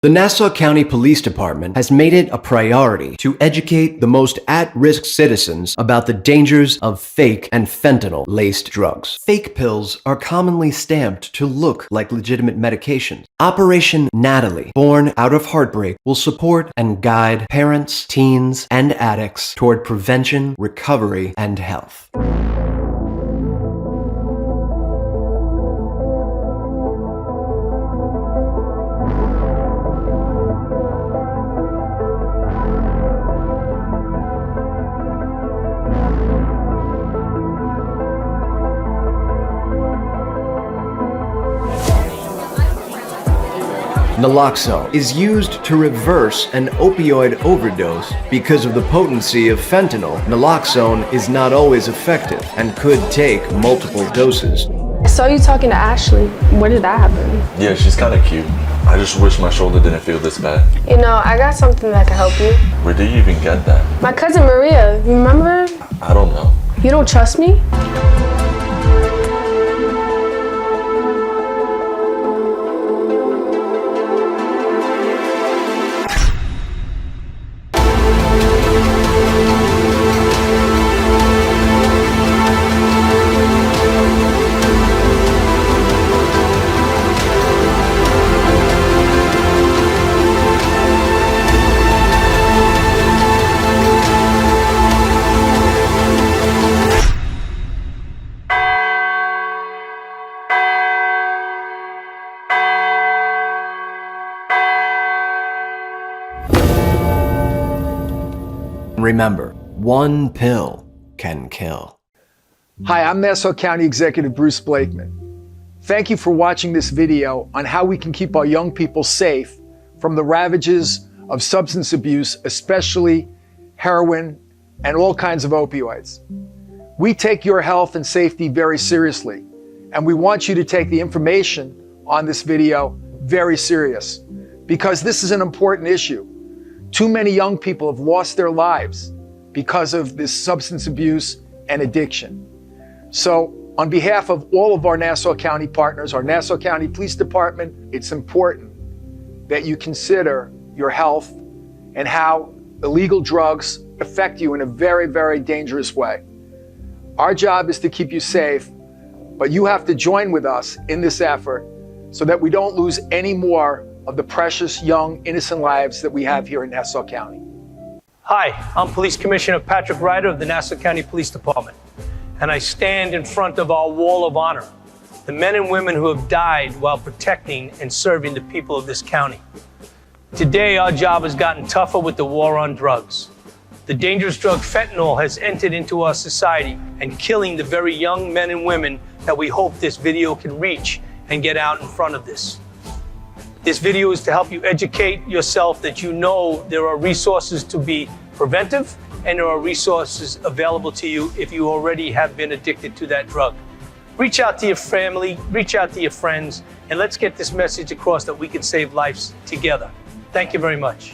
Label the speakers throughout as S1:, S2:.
S1: The Nassau County Police Department has made it a priority to educate the most at-risk citizens about the dangers of fake and fentanyl-laced drugs. Fake pills are commonly stamped to look like legitimate medications. Operation Natalie, born out of heartbreak, will support and guide parents, teens, and addicts toward prevention, recovery, and health. Naloxone is used to reverse an opioid overdose. Because of the potency of fentanyl, naloxone is not always effective and could take multiple doses.
S2: I saw you talking to Ashley. Where did that happen?
S3: Yeah, she's kind of cute. I just wish my shoulder didn't feel this bad.
S2: You know, I got something that can help you.
S3: Where did you even get that?
S2: My cousin Maria, you remember?
S3: I don't know.
S2: You don't trust me?
S1: Remember, one pill can kill.
S4: Hi, I'm Nassau County Executive Bruce Blakeman. Thank you for watching this video on how we can keep our young people safe from the ravages of substance abuse, especially heroin and all kinds of opioids. We take your health and safety very seriously, and we want you to take the information on this video very serious, because this is an important issue. Too many young people have lost their lives because of this substance abuse and addiction. So on behalf of all of our Nassau County partners, our Nassau County Police Department, it's important that you consider your health and how illegal drugs affect you in a very, very dangerous way. Our job is to keep you safe, but you have to join with us in this effort so that we don't lose any more of the precious, young, innocent lives that we have here in Nassau County.
S5: Hi, I'm Police Commissioner Patrick Ryder of the Nassau County Police Department, and I stand in front of our wall of honor, the men and women who have died while protecting and serving the people of this county. Today, our job has gotten tougher with the war on drugs. The dangerous drug fentanyl has entered into our society and killing the very young men and women that we hope this video can reach and get out in front of this. This video is to help you educate yourself that you know there are resources to be preventive and there are resources available to you if you already have been addicted to that drug. Reach out to your family, reach out to your friends, and let's get this message across that we can save lives together. Thank you very much.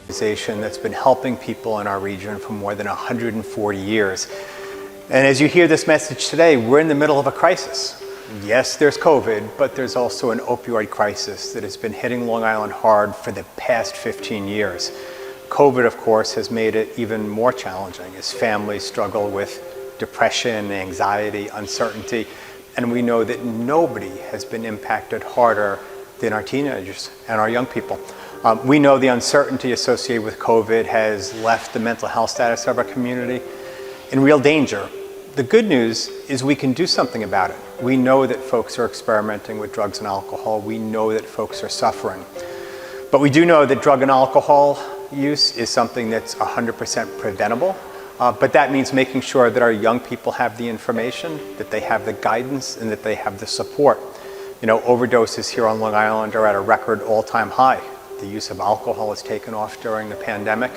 S6: That's been helping people in our region for more than 140 years. And as you hear this message today, we're in the middle of a crisis. Yes, there's COVID, but there's also an opioid crisis that has been hitting Long Island hard for the past 15 years. COVID, of course, has made it even more challenging as families struggle with depression, anxiety, uncertainty, and we know that nobody has been impacted harder than our teenagers and our young people. We know the uncertainty associated with COVID has left the mental health status of our community in real danger. The good news is we can do something about it. We know that folks are experimenting with drugs and alcohol. We know that folks are suffering. But we do know that drug and alcohol use is something that's 100% preventable. But that means making sure that our young people have the information, that they have the guidance, and that they have the support. You know, overdoses here on Long Island are at a record all-time high. The use of alcohol has taken off during the pandemic.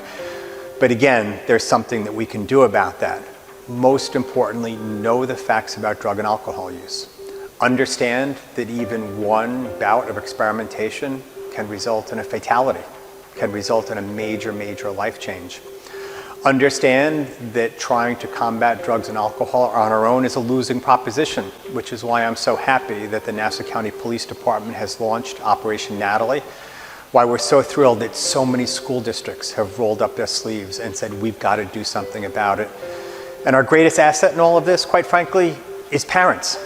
S6: But again, there's something that we can do about that. Most importantly, know the facts about drug and alcohol use. Understand that even one bout of experimentation can result in a fatality, can result in a major, major life change. Understand that trying to combat drugs and alcohol on our own is a losing proposition, which is why I'm so happy that the Nassau County Police Department has launched Operation Natalie, why we're so thrilled that so many school districts have rolled up their sleeves and said, we've got to do something about it. And our greatest asset in all of this, quite frankly, is parents.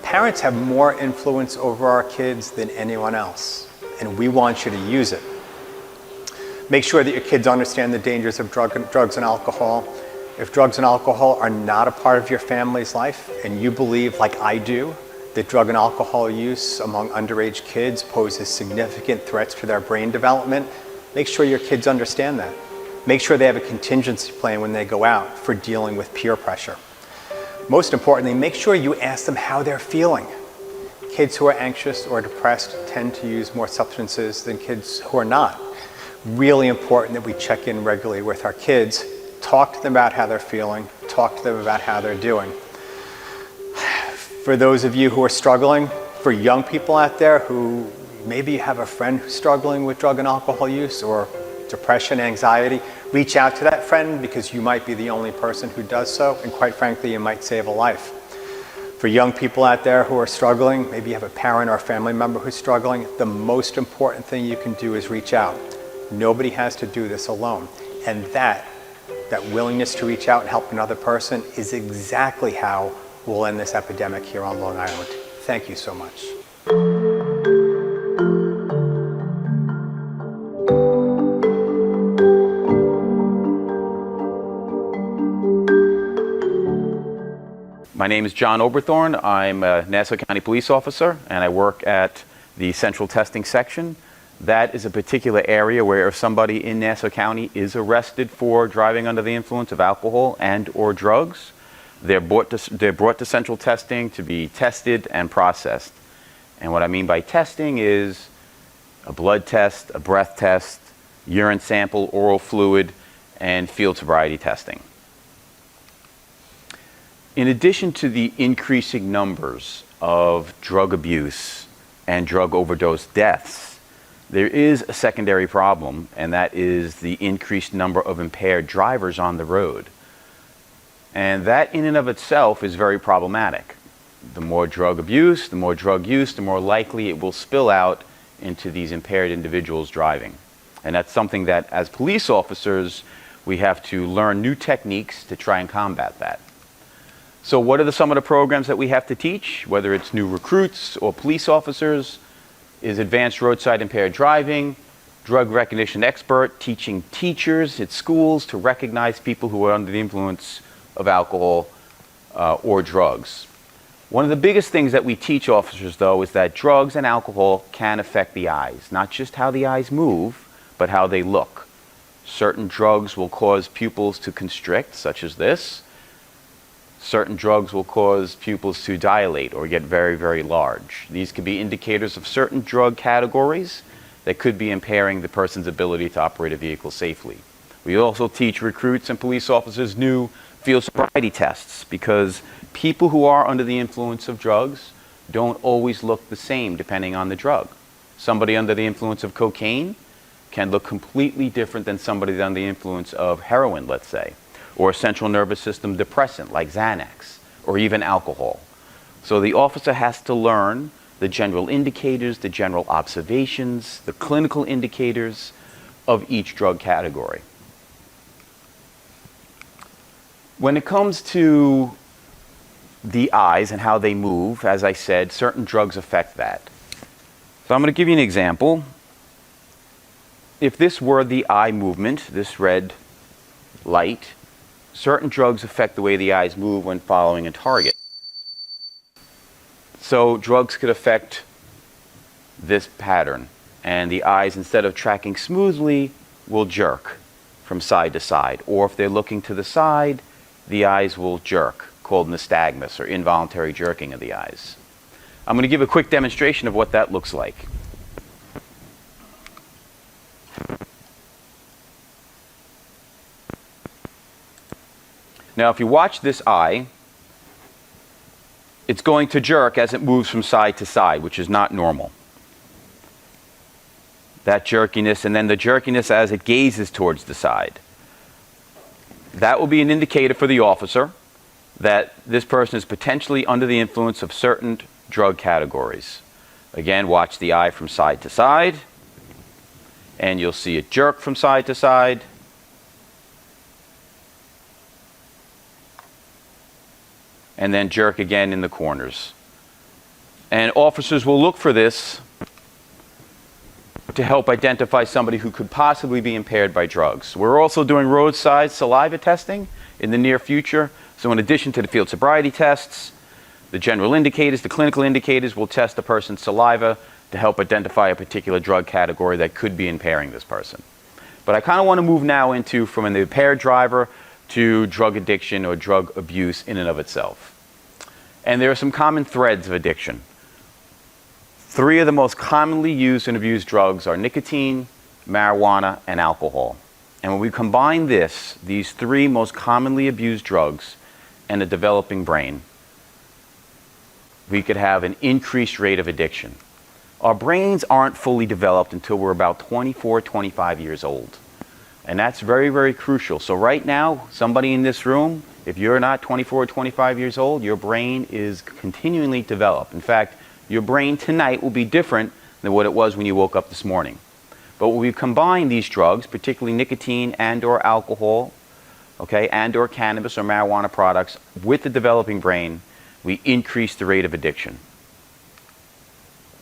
S6: Parents have more influence over our kids than anyone else, and we want you to use it. Make sure that your kids understand the dangers of drugs and alcohol. If drugs and alcohol are not a part of your family's life, and you believe, like I do, that drug and alcohol use among underage kids poses significant threats to their brain development, make sure your kids understand that. Make sure they have a contingency plan when they go out for dealing with peer pressure. Most importantly, make sure you ask them how they're feeling. Kids who are anxious or depressed tend to use more substances than kids who are not. Really important that we check in regularly with our kids, talk to them about how they're feeling, talk to them about how they're doing. For those of you who are struggling, for young people out there who maybe have a friend who's struggling with drug and alcohol use or depression, anxiety, reach out to that friend because you might be the only person who does so, and quite frankly, you might save a life. For young people out there who are struggling, maybe you have a parent or a family member who's struggling, the most important thing you can do is reach out. Nobody has to do this alone. And that willingness to reach out and help another person is exactly how we'll end this epidemic here on Long Island. Thank you so much.
S7: My name is John Oberthorn. I'm a Nassau County police officer, and I work at the Central Testing Section. That is a particular area where if somebody in Nassau County is arrested for driving under the influence of alcohol and or drugs, they're brought to Central Testing to be tested and processed. And what I mean by testing is a blood test, a breath test, urine sample, oral fluid, and field sobriety testing. In addition to the increasing numbers of drug abuse and drug overdose deaths, there is a secondary problem, and that is the increased number of impaired drivers on the road. And that in and of itself is very problematic. The more drug abuse, the more drug use, the more likely it will spill out into these impaired individuals driving. And that's something that as police officers, we have to learn new techniques to try and combat that. So what are some of the programs that we have to teach, whether it's new recruits or police officers? Is advanced roadside impaired driving, drug recognition expert, teaching teachers at schools to recognize people who are under the influence of alcohol or drugs. One of the biggest things that we teach officers, though, is that drugs and alcohol can affect the eyes, not just how the eyes move, but how they look. Certain drugs will cause pupils to constrict, such as this. Certain drugs will cause pupils to dilate or get very, very large. These could be indicators of certain drug categories that could be impairing the person's ability to operate a vehicle safely. We also teach recruits and police officers new field sobriety tests because people who are under the influence of drugs don't always look the same depending on the drug. Somebody under the influence of cocaine can look completely different than somebody under the influence of heroin, let's say, or a central nervous system depressant like Xanax, or even alcohol. So the officer has to learn the general indicators, the general observations, the clinical indicators of each drug category. When it comes to the eyes and how they move, as I said, certain drugs affect that. So I'm going to give you an example. If this were the eye movement, this red light, certain drugs affect the way the eyes move when following a target. So drugs could affect this pattern, and the eyes, instead of tracking smoothly, will jerk from side to side. Or if they're looking to the side, the eyes will jerk, called nystagmus, or involuntary jerking of the eyes. I'm going to give a quick demonstration of what that looks like. Now, if you watch this eye, it's going to jerk as it moves from side to side, which is not normal. That jerkiness, and then the jerkiness as it gazes towards the side. that will be an indicator for the officer that this person is potentially under the influence of certain drug categories. Again, watch the eye from side to side, and you'll see it jerk from side to side. And then jerk again in the corners. And officers will look for this to help identify somebody who could possibly be impaired by drugs. We're also doing roadside saliva testing in the near future. So in addition to the field sobriety tests, the general indicators, the clinical indicators, will test the person's saliva to help identify a particular drug category that could be impairing this person. But I kind of want to move now into from an impaired driver to drug addiction or drug abuse in and of itself. And there are some common threads of addiction. 3 of the most commonly used and abused drugs are nicotine, marijuana, and alcohol. And when we combine these 3 most commonly abused drugs, and a developing brain, we could have an increased rate of addiction. Our brains aren't fully developed until we're about 24, 25 years old. And that's very, very crucial. So right now, somebody in this room, if you're not 24 or 25 years old, your brain is continually developed. In fact, your brain tonight will be different than what it was when you woke up this morning. But when we combine these drugs, particularly nicotine and or alcohol, okay, and or cannabis or marijuana products with the developing brain, we increase the rate of addiction.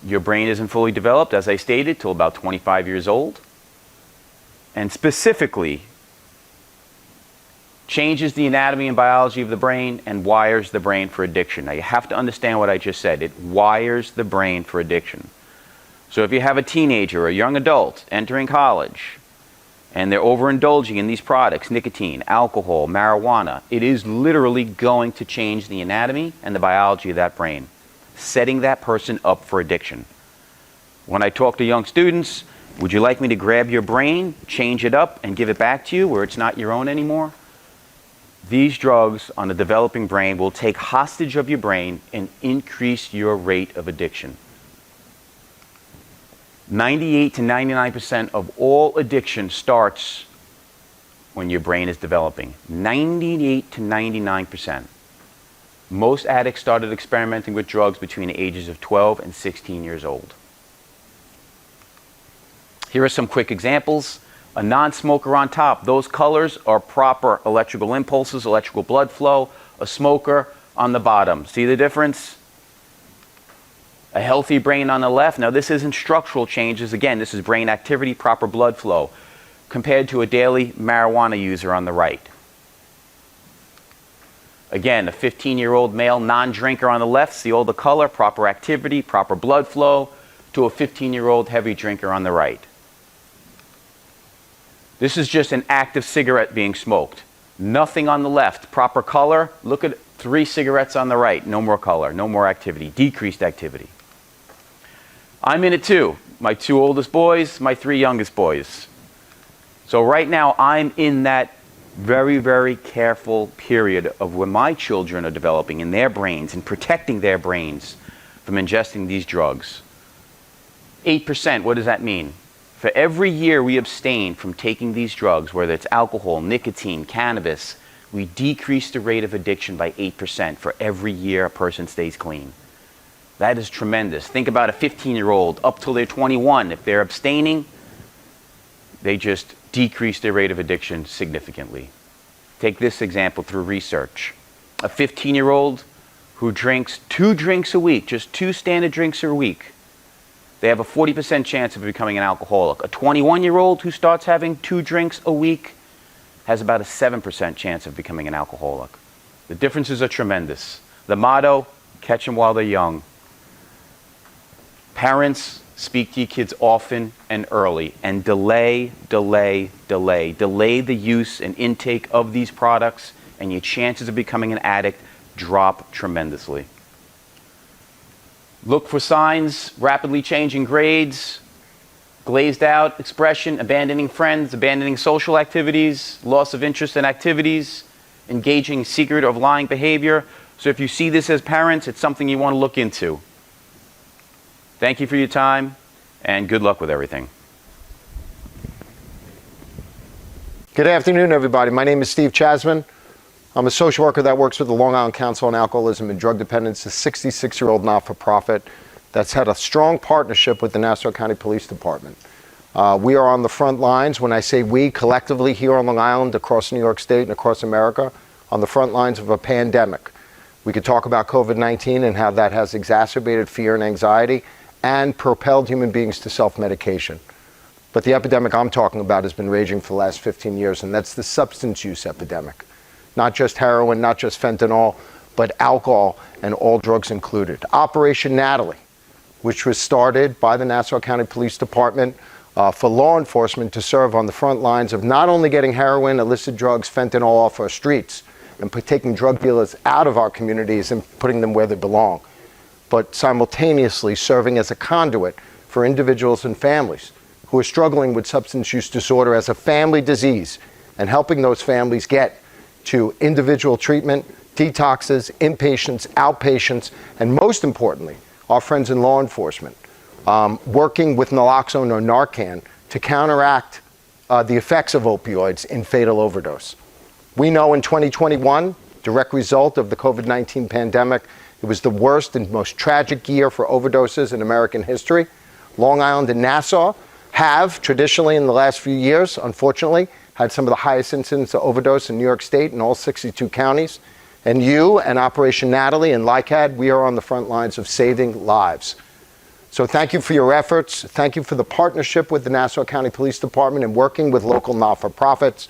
S7: Your brain isn't fully developed, as I stated, till about 25 years old. And specifically, changes the anatomy and biology of the brain and wires the brain for addiction. Now you have to understand what I just said. It wires the brain for addiction. So if you have a teenager or a young adult entering college and they're overindulging in these products, nicotine, alcohol, marijuana, it is literally going to change the anatomy and the biology of that brain, setting that person up for addiction. When I talk to young students, would you like me to grab your brain, change it up, and give it back to you where it's not your own anymore? These drugs on a developing brain will take hostage of your brain and increase your rate of addiction. 98 to 99% of all addiction starts when your brain is developing. 98 to 99%. Most addicts started experimenting with drugs between the ages of 12 and 16 years old. Here are some quick examples. A non-smoker on top. Those colors are proper electrical impulses, electrical blood flow. A smoker on the bottom. See the difference? A healthy brain on the left. Now this isn't structural changes. Again, this is brain activity, proper blood flow, compared to a daily marijuana user on the right. Again, a 15-year-old male non-drinker on the left. See all the color, proper activity, proper blood flow, to a 15-year-old heavy drinker on the right. This is just an active cigarette being smoked. Nothing on the left. Proper color. Look at 3 cigarettes on the right. No more color. No more activity. Decreased activity. I'm in it too. My 2 oldest boys, my 3 youngest boys. So right now I'm in that very, very careful period of when my children are developing in their brains and protecting their brains from ingesting these drugs. 8%, what does that mean? For every year we abstain from taking these drugs, whether it's alcohol, nicotine, cannabis, we decrease the rate of addiction by 8% for every year a person stays clean. That is tremendous. Think about a 15-year-old up till they're 21. If they're abstaining, they just decrease their rate of addiction significantly. Take this example through research. A 15-year-old who drinks 2 drinks a week, just 2 standard drinks a week, they have a 40% chance of becoming an alcoholic. A 21-year-old who starts having 2 drinks a week has about a 7% chance of becoming an alcoholic. The differences are tremendous. The motto, catch them while they're young. Parents, speak to your kids often and early, and delay the use and intake of these products, and your chances of becoming an addict drop tremendously. Look for signs: rapidly changing grades, glazed out expression, abandoning friends, abandoning social activities, loss of interest in activities, engaging in secret or lying behavior. So if you see this as parents, it's something you want to look into. Thank you for your time, and good luck with everything.
S8: Good afternoon, everybody. My name is Steve Chasman. I'm a social worker that works with the Long Island Council on Alcoholism and Drug Dependence, a 66-year-old not-for-profit that's had a strong partnership with the Nassau County Police Department. We are on the front lines. When I say we, collectively here on Long Island, across New York State and across America, on the front lines of a pandemic. We could talk about COVID-19 and how that has exacerbated fear and anxiety and propelled human beings to self-medication. But the epidemic I'm talking about has been raging for the last 15 years, and that's the substance use epidemic. Not just heroin, not just fentanyl, but alcohol and all drugs included. Operation Natalie, which was started by the Nassau County Police Department for law enforcement to serve on the front lines of not only getting heroin, illicit drugs, fentanyl off our streets, and taking drug dealers out of our communities and putting them where they belong, but simultaneously serving as a conduit for individuals and families who are struggling with substance use disorder as a family disease, and helping those families get to individual treatment, detoxes, inpatients, outpatients, and most importantly, our friends in law enforcement, working with naloxone or Narcan to counteract the effects of opioids in fatal overdose. We know in 2021, direct result of the COVID-19 pandemic, it was the worst and most tragic year for overdoses in American history. Long Island and Nassau have traditionally in the last few years, unfortunately, had some of the highest incidents of overdose in New York State in all 62 counties. And you and Operation Natalie and LICAD, we are on the front lines of saving lives. So thank you for your efforts. Thank you for the partnership with the Nassau County Police Department and working with local not-for-profits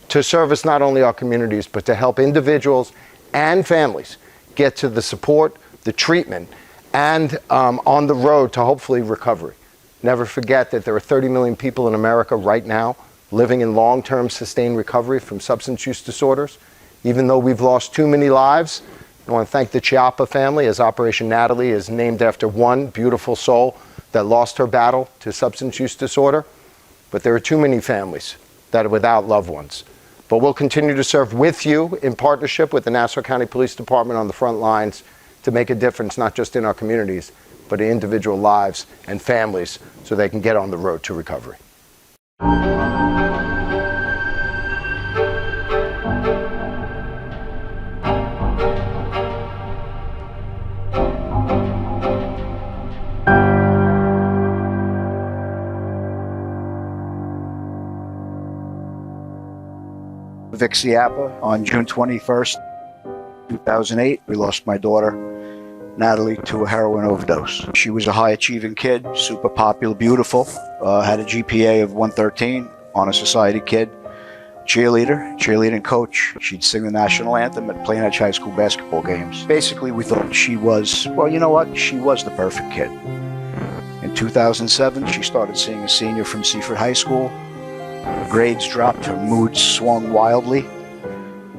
S8: to service not only our communities, but to help individuals and families get to the support, the treatment, and on the road to hopefully recovery. Never forget that there are 30 million people in America right now living in long-term sustained recovery from substance use disorders. Even though we've lost too many lives, I want to thank the Chiappa family, as Operation Natalie is named after one beautiful soul that lost her battle to substance use disorder. But there are too many families that are without loved ones. But we'll continue to serve with you in partnership with the Nassau County Police Department on the front lines to make a difference, not just in our communities, but in individual lives and families so they can get on the road to recovery.
S9: Vic Chiappa on June 21st, 2008. We lost my daughter, Natalie, to a heroin overdose. She was a high-achieving kid, super popular, beautiful, had a GPA of 113, honor society kid, cheerleading coach. She'd sing the national anthem at Plain Edge High School basketball games. Basically, we thought she was, well, you know what? She was the perfect kid. In 2007, she started seeing a senior from Seaford High School. Her grades dropped, her mood swung wildly.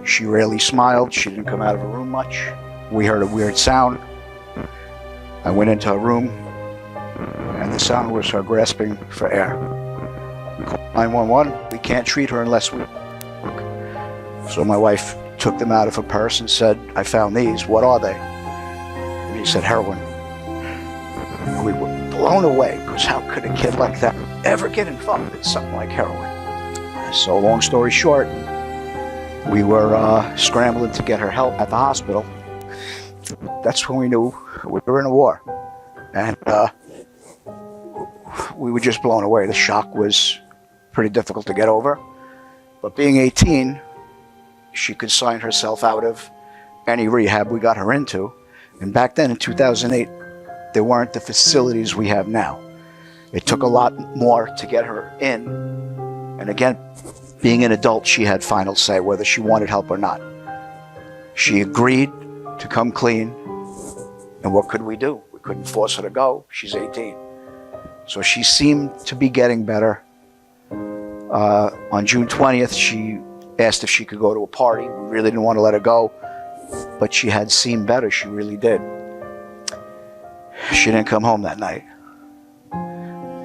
S9: She rarely smiled, she didn't come out of her room much. We heard a weird sound. I went into her room, and the sound was her grasping for air. We called 911, we can't treat her unless we... So my wife took them out of her purse and said, I found these, what are they? And he said, heroin. And we were blown away, because how could a kid like that ever get involved in something like heroin? So long story short, we were scrambling to get her help at the hospital. That's when we knew we were in a war. And we were just blown away. The shock was pretty difficult to get over. But being 18, she could sign herself out of any rehab we got her into. And back then in 2008, there weren't the facilities we have now. It took a lot more to get her in. And again, being an adult, she had final say whether she wanted help or not. She agreed to come clean. And what could we do? We couldn't force her to go. She's 18. So she seemed to be getting better. On June 20th, she asked if she could go to a party. We really didn't want to let her go, but she had seemed better. She really did. She didn't come home that night.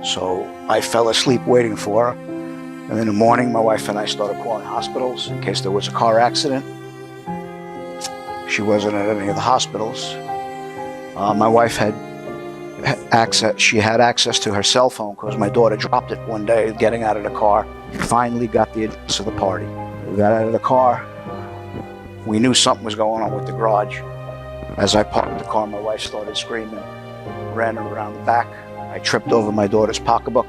S9: So I fell asleep waiting for her. And in the morning, my wife and I started calling hospitals in case there was a car accident. She wasn't at any of the hospitals. My wife had access to her cell phone because my daughter dropped it one day getting out of the car. finally got the address of the party. We got out of the car. We knew something was going on with the garage. As I parked the car, my wife started screaming, ran around the back. I tripped over my daughter's pocketbook.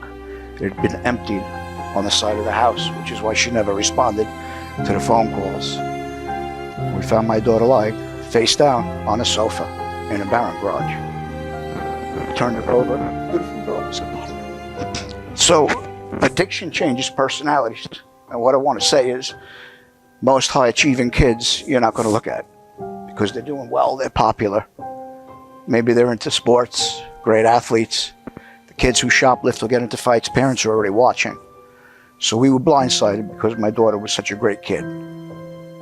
S9: It had been emptied on the side of the house, which is why she never responded to the phone calls. We found my daughter lying face down on a sofa in a barren garage. Turned her over. Beautiful girl was gone. So, addiction changes personalities. And what I want to say is, most high-achieving kids you're not going to look at because they're doing well, they're popular. Maybe they're into sports, great athletes. The kids who shoplift or get into fights, parents are already watching. So we were blindsided because my daughter was such a great kid.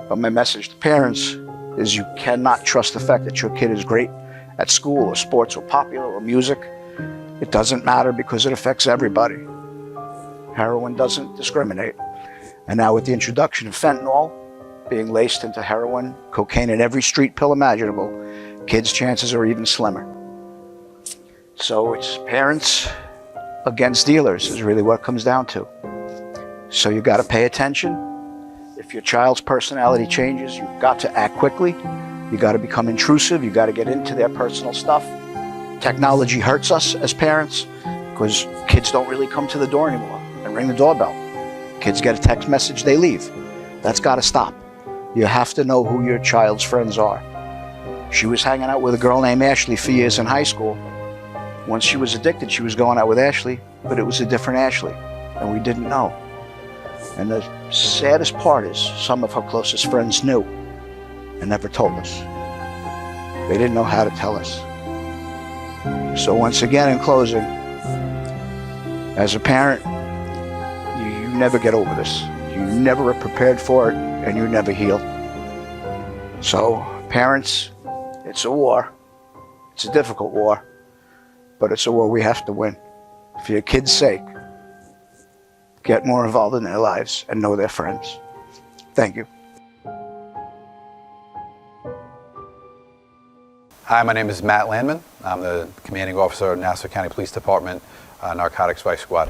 S9: But my message to parents is you cannot trust the fact that your kid is great at school or sports or popular or music. It doesn't matter because it affects everybody. Heroin doesn't discriminate. And now with the introduction of fentanyl being laced into heroin, cocaine, and every street pill imaginable, kids' chances are even slimmer. So it's parents against dealers is really what it comes down to. So you got to pay attention. If your child's personality changes, you've got to act quickly. You got to become intrusive. You got to get into their personal stuff. Technology hurts us as parents because kids don't really come to the door anymore and ring the doorbell. Kids get a text message, they leave. That's got to stop. You have to know who your child's friends are. She was hanging out with a girl named Ashley for years in high school. Once she was addicted, she was going out with Ashley, but it was a different Ashley, and we didn't know. And the saddest part is some of her closest friends knew and never told us. They didn't know how to tell us. So once again, in closing, as a parent, you never get over this. You never are prepared for it, and you never heal. So, parents, it's a war. It's a difficult war, but it's a war we have to win. For your kids' sake, get more involved in their lives and know their friends. Thank you.
S10: Hi, my name is Matt Landman. I'm the commanding officer of Nassau County Police Department, Narcotics Vice Squad.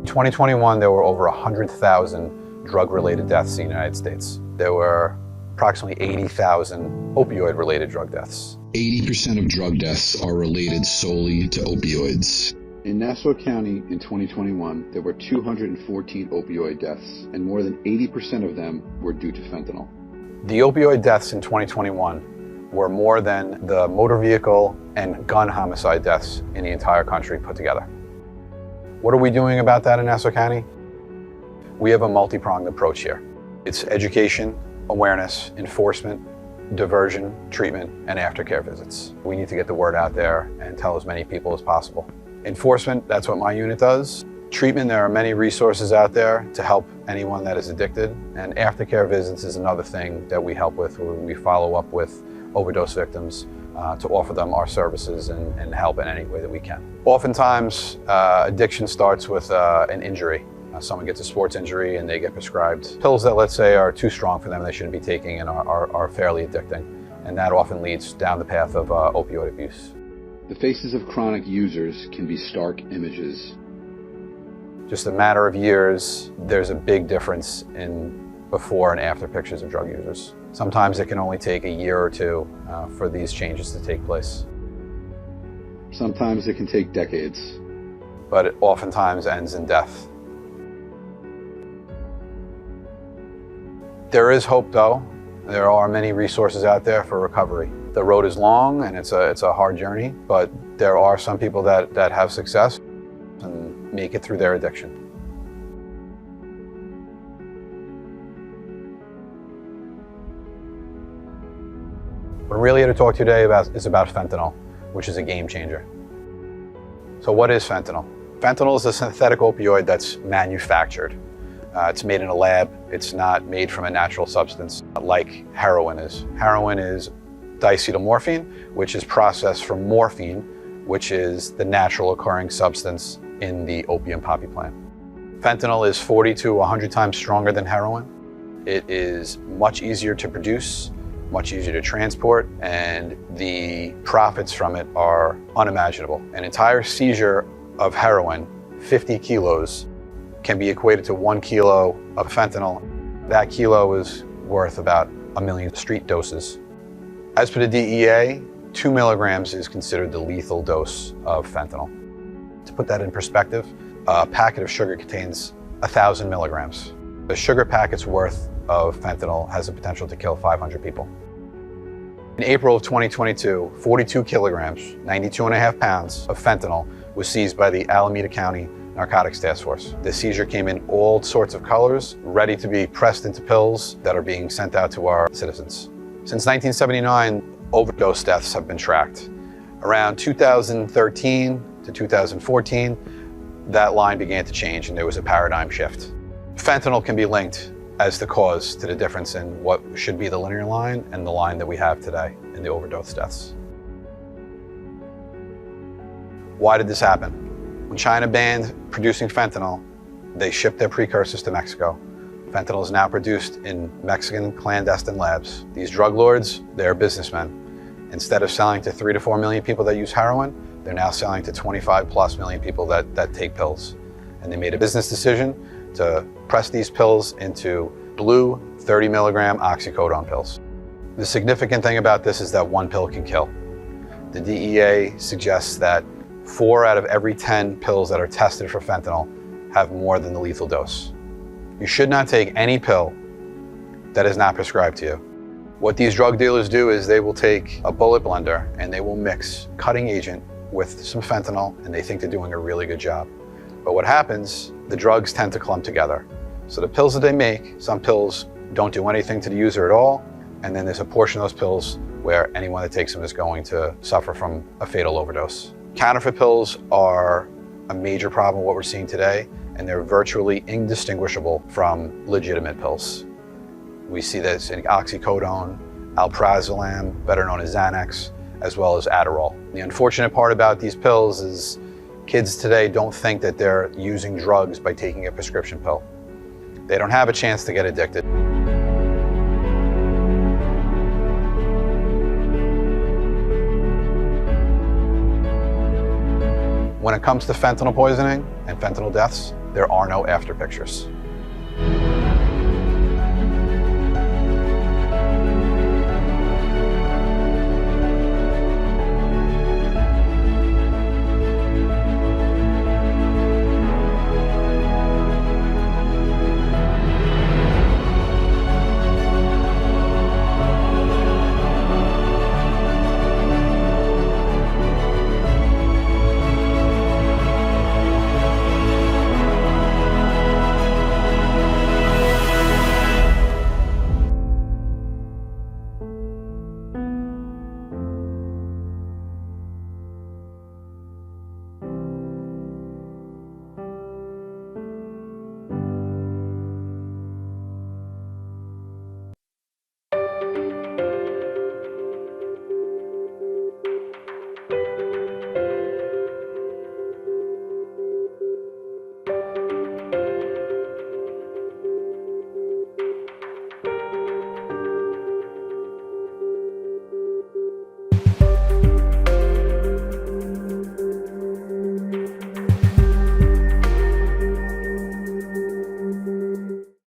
S10: 2021, there were over 100,000 drug-related deaths in the United States. There were approximately 80,000 opioid-related drug deaths.
S11: 80% of drug deaths are related solely to opioids. In Nassau County in 2021, there were 214 opioid deaths, and more than 80% of them were due to fentanyl.
S10: The opioid deaths in 2021 were more than the motor vehicle and gun homicide deaths in the entire country put together. What are we doing about that in Nassau County? We have a multi-pronged approach here. It's education, awareness, enforcement, diversion, treatment, and aftercare visits. We need to get the word out there and tell as many people as possible. Enforcement, that's what my unit does. Treatment, there are many resources out there to help anyone that is addicted. And aftercare visits is another thing that we help with, where we follow up with overdose victims to offer them our services and help in any way that we can. Oftentimes, addiction starts with an injury. Someone gets a sports injury and they get prescribed pills that, let's say, are too strong for them, they shouldn't be taking, and are fairly addicting. And that often leads down the path of opioid abuse.
S11: The faces of chronic users can be stark images.
S10: Just a matter of years, there's a big difference in before and after pictures of drug users. Sometimes it can only take a year or two for these changes to take place.
S11: Sometimes it can take decades.
S10: But it oftentimes ends in death. There is hope, though. There are many resources out there for recovery. The road is long and it's a hard journey, but there are some people that have success and make it through their addiction. What I'm really here to talk to you today is about fentanyl, which is a game changer. So what is fentanyl? Fentanyl is a synthetic opioid that's manufactured. It's made in a lab. It's not made from a natural substance like heroin is. Heroin is diacetylmorphine, which is processed from morphine, which is the natural occurring substance in the opium poppy plant. Fentanyl is 40 to 100 times stronger than heroin. It is much easier to produce. much easier to transport, and the profits from it are unimaginable. An entire seizure of heroin, 50 kilos, can be equated to 1 kilo of fentanyl. That kilo is worth about 1 million street doses. As per the DEA, 2 milligrams is considered the lethal dose of fentanyl. To put that in perspective, a packet of sugar contains 1,000 milligrams. The sugar packet's worth of fentanyl has the potential to kill 500 people. In April of 2022, 42 kilograms, 92.5 pounds of fentanyl was seized by the Alameda County Narcotics Task Force. The seizure came in all sorts of colors, ready to be pressed into pills that are being sent out to our citizens. Since 1979, overdose deaths have been tracked. Around 2013 to 2014, that line began to change and there was a paradigm shift. Fentanyl can be linked as the cause to the difference in what should be the linear line and the line that we have today in the overdose deaths. Why did this happen? When China banned producing fentanyl, they shipped their precursors to Mexico. Fentanyl is now produced in Mexican clandestine labs. These drug lords, they're businessmen. Instead of selling to 3 to 4 million people that use heroin, they're now selling to 25+ million people that take pills. And they made a business decision to press these pills into blue 30 milligram oxycodone pills. The significant thing about this is that 1 pill can kill. The DEA suggests that 4 out of every 10 pills that are tested for fentanyl have more than the lethal dose. You should not take any pill that is not prescribed to you. What these drug dealers do is they will take a bullet blender and they will mix cutting agent with some fentanyl, and they think they're doing a really good job. But what happens, the drugs tend to clump together. So the pills that they make, some pills don't do anything to the user at all, and then there's a portion of those pills where anyone that takes them is going to suffer from a fatal overdose. Counterfeit pills are a major problem, what we're seeing today, and they're virtually indistinguishable from legitimate pills. We see this in oxycodone, alprazolam, better known as Xanax, as well as Adderall. The unfortunate part about these pills is kids today don't think that they're using drugs by taking a prescription pill. They don't have a chance to get addicted. When it comes to fentanyl poisoning and fentanyl deaths, there are no after pictures.